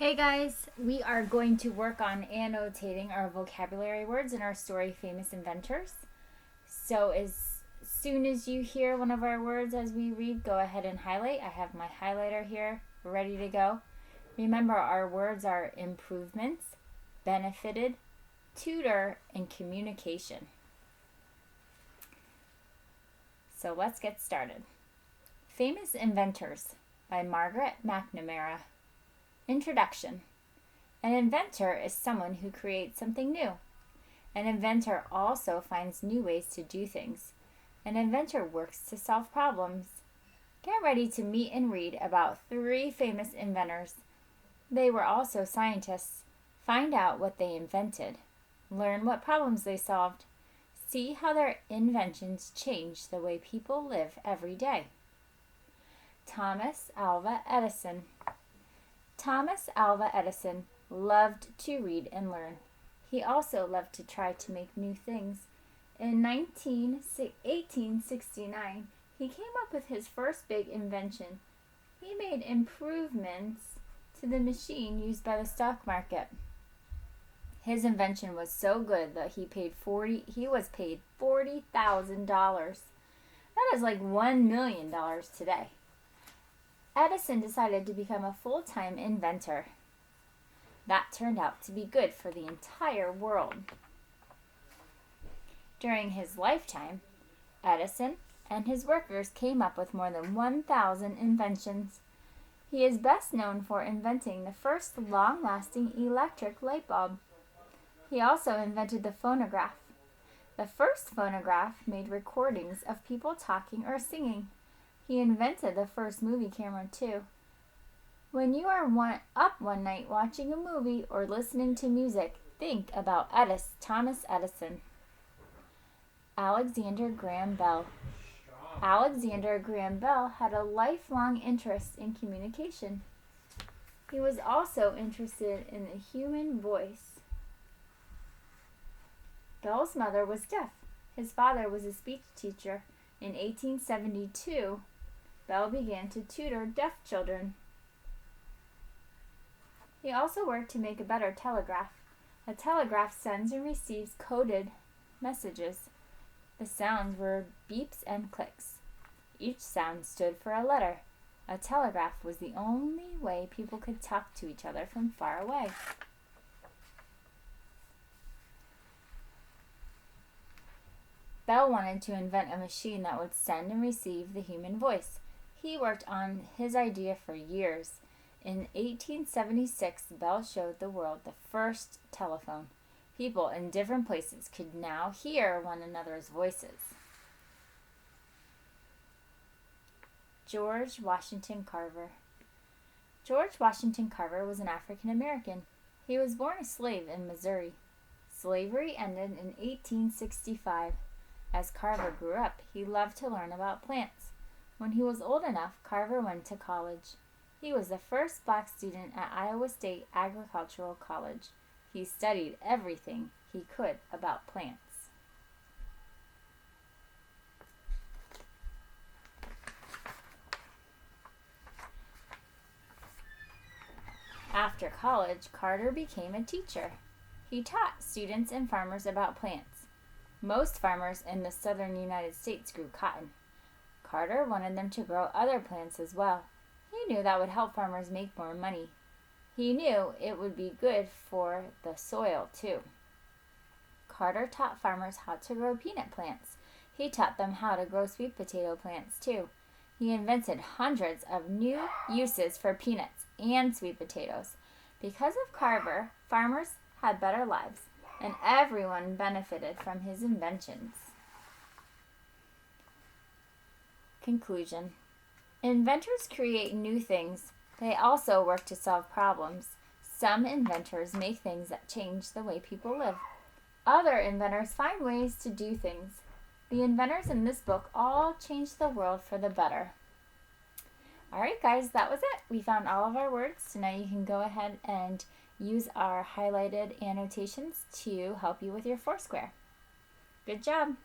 Hey guys, we are going to work on annotating our vocabulary words in our story Famous Inventors. So as soon as you hear one of our words as we read, go ahead and highlight. I have my highlighter here ready to go. Remember, our words are improvements, benefited, tutor, and communication. So let's get started. Famous Inventors by Margaret McNamara. Introduction. An inventor is someone who creates something new. An inventor also finds new ways to do things. An inventor works to solve problems. Get ready to meet and read about 3 famous inventors. They were also scientists. Find out what they invented. Learn what problems they solved. See how their inventions change the way people live every day. Thomas Alva Edison. Thomas Alva Edison loved to read and learn. He also loved to try to make new things. In 1869, he came up with his first big invention. He made improvements to the machine used by the stock market. His invention was so good that he was paid $40,000. That is like $1 million today. Edison decided to become a full-time inventor. That turned out to be good for the entire world. During his lifetime, Edison and his workers came up with more than 1,000 inventions. He is best known for inventing the first long-lasting electric light bulb. He also invented the phonograph. The first phonograph made recordings of people talking or singing. He invented the first movie camera, too. When you are up one night watching a movie or listening to music, think about Thomas Edison. Alexander Graham Bell. Alexander Graham Bell had a lifelong interest in communication. He was also interested in the human voice. Bell's mother was deaf. His father was a speech teacher. In 1872, Bell began to tutor deaf children. He also worked to make a better telegraph. A telegraph sends and receives coded messages. The sounds were beeps and clicks. Each sound stood for a letter. A telegraph was the only way people could talk to each other from far away. Bell wanted to invent a machine that would send and receive the human voice. He worked on his idea for years. In 1876, Bell showed the world the first telephone. People in different places could now hear one another's voices. George Washington Carver. George Washington Carver was an African American. He was born a slave in Missouri. Slavery ended in 1865. As Carver grew up, he loved to learn about plants. When he was old enough, Carver went to college. He was the first black student at Iowa State Agricultural College. He studied everything he could about plants. After college, Carter became a teacher. He taught students and farmers about plants. Most farmers in the southern United States grew cotton. Carter wanted them to grow other plants as well. He knew that would help farmers make more money. He knew it would be good for the soil, too. Carter taught farmers how to grow peanut plants. He taught them how to grow sweet potato plants, too. He invented hundreds of new uses for peanuts and sweet potatoes. Because of Carver, farmers had better lives, and everyone benefited from his inventions. Conclusion. Inventors create new things. They also work to solve problems. Some inventors make things that change the way people live. Other inventors find ways to do things. The inventors in this book all changed the world for the better. Alright guys, that was it. We found all of our words, so now you can go ahead and use our highlighted annotations to help you with your Foursquare. Good job!